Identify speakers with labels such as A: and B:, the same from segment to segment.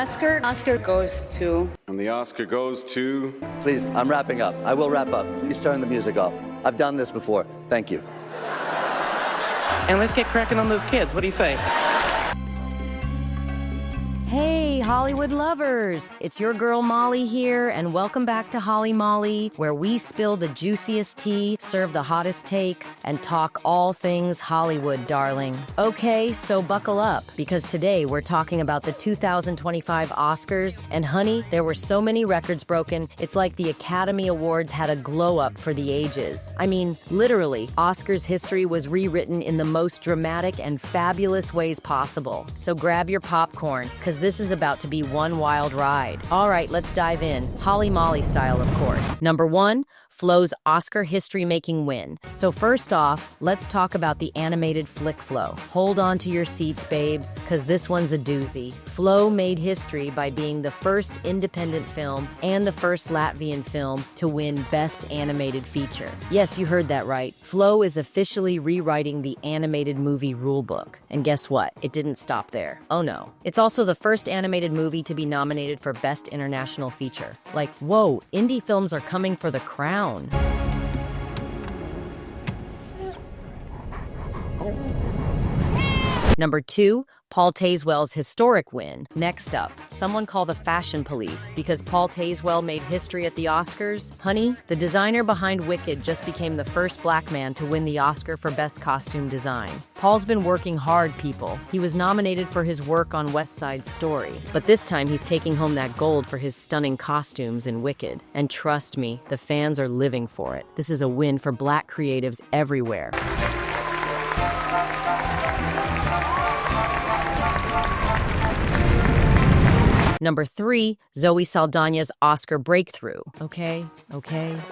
A: Oscar goes to...
B: And the Oscar goes to...
C: Please, I'm wrapping up. I will wrap up. Please turn the music off. I've done this before. Thank you.
D: And let's get cracking on those kids. What do you say?
E: Hey, Hollywood lovers! It's your girl Molly here, and welcome back to Holly Molly, where we spill the juiciest tea, serve the hottest takes, and talk all things Hollywood, darling. Okay, so buckle up, because today we're talking about the 2025 Oscars, and honey, there were so many records broken, it's like the Academy Awards had a glow-up for the ages. I mean, literally, Oscars history was rewritten in the most dramatic and fabulous ways possible. So grab your popcorn, because this is about to be one wild ride. All right, let's dive in. Holly Molly style, of course. Number 1, Flo's Oscar history-making win. So first off, let's talk about the animated flick Flo. Hold on to your seats, babes, because this one's a doozy. Flo made history by being the first independent film and the first Latvian film to win Best Animated Feature. Yes, you heard that right. Flo is officially rewriting the animated movie rulebook. And guess what? It didn't stop there. Oh no. It's also the first animated movie to be nominated for Best International Feature. Like, whoa, indie films are coming for the crown. Number 2, Paul Tazewell's historic win. Next up, someone call the fashion police because Paul Tazewell made history at the Oscars. Honey, the designer behind Wicked just became the first black man to win the Oscar for Best Costume Design. Paul's been working hard, people. He was nominated for his work on West Side Story, but this time he's taking home that gold for his stunning costumes in Wicked. And trust me, the fans are living for it. This is a win for black creatives everywhere. Number 3, Zoe Saldaña's Oscar breakthrough. Okay,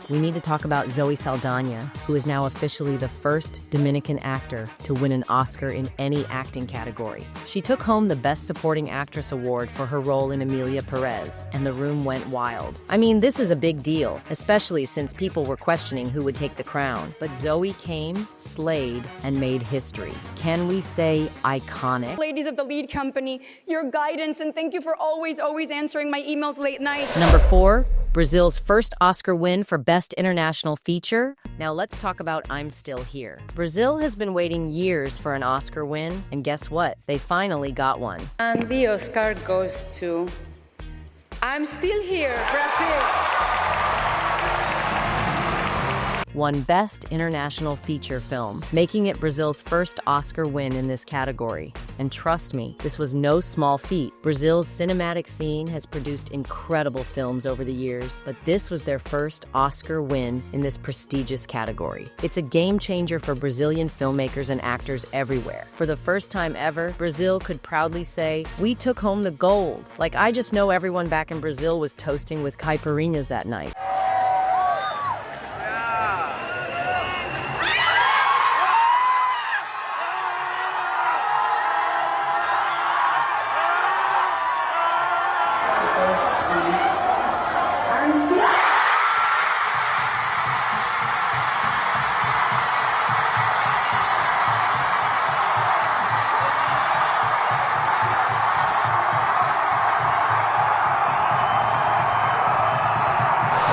E: we need to talk about Zoe Saldaña, who is now officially the first Dominican actor to win an Oscar in any acting category. She took home the Best Supporting Actress award for her role in Emilia Perez, and the room went wild. I mean, this is a big deal, especially since people were questioning who would take the crown. But Zoe came, slayed, and made history. Can we say iconic?
F: Ladies of the lead company, your guidance, and thank you for always answering my emails late night.
E: Number 4, Brazil's first Oscar win for Best International Feature. Now let's talk about I'm Still Here. Brazil has been waiting years for an Oscar win, and guess what? They finally got one.
A: And the Oscar goes to... I'm Still Here, Brazil.
E: Won Best International Feature Film, making it Brazil's first Oscar win in this category. And trust me, this was no small feat. Brazil's cinematic scene has produced incredible films over the years, but this was their first Oscar win in this prestigious category. It's a game changer for Brazilian filmmakers and actors everywhere. For the first time ever, Brazil could proudly say, "We took home the gold." Like, I just know everyone back in Brazil was toasting with caipirinhas that night.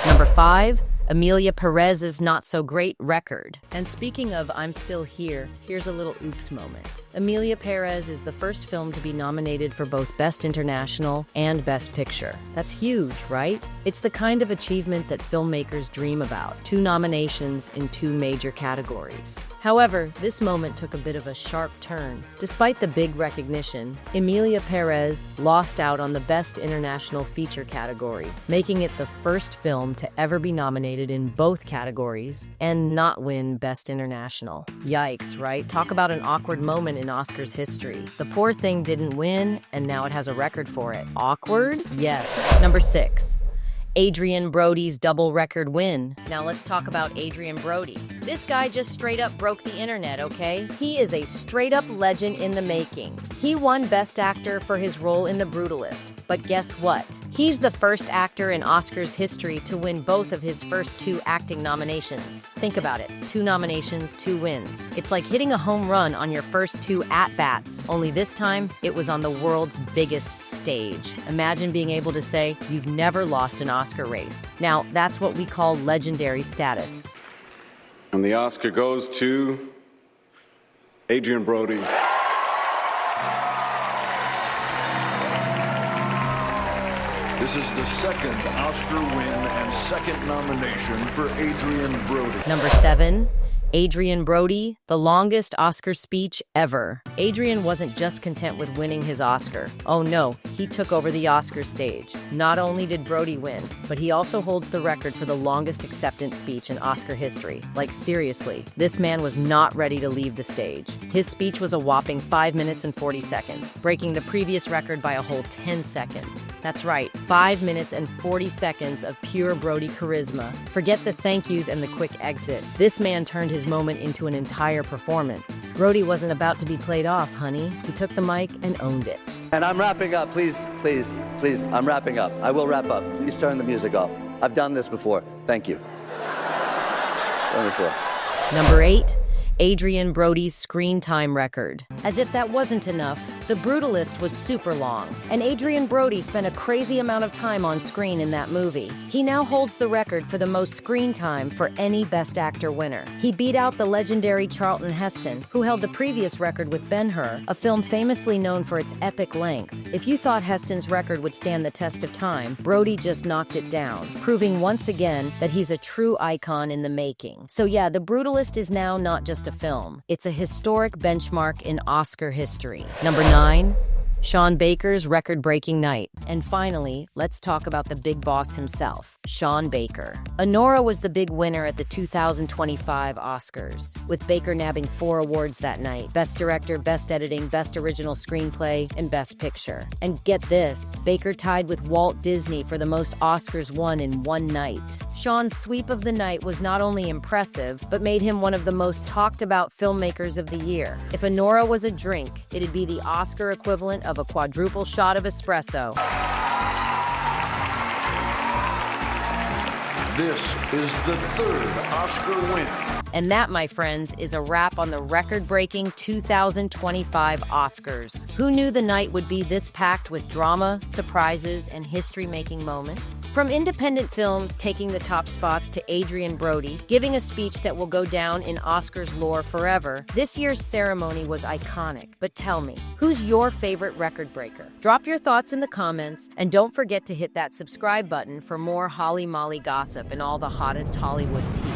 E: Number 5, Emilia Perez's not-so-great record. And speaking of I'm Still Here, here's a little oops moment. Emilia Perez is the first film to be nominated for both Best International and Best Picture. That's huge, right? It's the kind of achievement that filmmakers dream about. 2 nominations in 2 major categories. However, this moment took a bit of a sharp turn. Despite the big recognition, Emilia Perez lost out on the Best International Feature category, making it the first film to ever be nominated in both categories and not win Best International. Yikes, right? Talk about an awkward moment in Oscars history. The poor thing didn't win, and now it has a record for it. Awkward? Yes. Number 6. Adrien Brody's double record win. Now let's talk about Adrien Brody. This guy just straight up broke the internet, okay? He is a straight up legend in the making. He won Best Actor for his role in The Brutalist. But guess what? He's the first actor in Oscars history to win both of his first 2 acting nominations. Think about it. 2 nominations, 2 wins. It's like hitting a home run on your first 2 at-bats, only this time it was on the world's biggest stage. Imagine being able to say you've never lost an Oscar race. Now, that's what we call legendary status.
B: And the Oscar goes to Adrien Brody.
G: This is the second Oscar win and second nomination for Adrien Brody.
E: Number 7, Adrien Brody, the longest Oscar speech ever. Adrien wasn't just content with winning his Oscar. Oh no, he took over the Oscar stage. Not only did Brody win, but he also holds the record for the longest acceptance speech in Oscar history. Like seriously, this man was not ready to leave the stage. His speech was a whopping 5 minutes and 40 seconds, breaking the previous record by a whole 10 seconds. That's right, 5 minutes and 40 seconds of pure Brody charisma. Forget the thank yous and the quick exit. This man turned his moment into an entire performance. Brody wasn't about to be played off, honey. He took the mic and owned it.
C: And I'm wrapping up. Please, I'm wrapping up. I will wrap up. Please turn the music off. I've done this before. Thank you. Wonderful.
E: Number 8, Adrien Brody's screen time record. As if that wasn't enough, The Brutalist was super long, and Adrien Brody spent a crazy amount of time on screen in that movie. He now holds the record for the most screen time for any Best Actor winner. He beat out the legendary Charlton Heston, who held the previous record with Ben-Hur, a film famously known for its epic length. If you thought Heston's record would stand the test of time, Brody just knocked it down, proving once again that he's a true icon in the making. So yeah, The Brutalist is now not just a film. It's a historic benchmark in Oscar history. Number 9, Sean Baker's record-breaking night. And finally, let's talk about the big boss himself, Sean Baker. Anora was the big winner at the 2025 Oscars, with Baker nabbing 4 awards that night: Best Director, Best Editing, Best Original Screenplay, and Best Picture. And get this, Baker tied with Walt Disney for the most Oscars won in one night. Sean's sweep of the night was not only impressive, but made him one of the most talked about filmmakers of the year. If Anora was a drink, it'd be the Oscar equivalent of a quadruple shot of espresso.
G: This is the third Oscar win.
E: And that, my friends, is a wrap on the record-breaking 2025 Oscars. Who knew the night would be this packed with drama, surprises, and history-making moments? From independent films taking the top spots to Adrien Brody giving a speech that will go down in Oscars lore forever, this year's ceremony was iconic. But tell me, who's your favorite record breaker? Drop your thoughts in the comments, and don't forget to hit that subscribe button for more Holly Molly gossip and all the hottest Hollywood tea.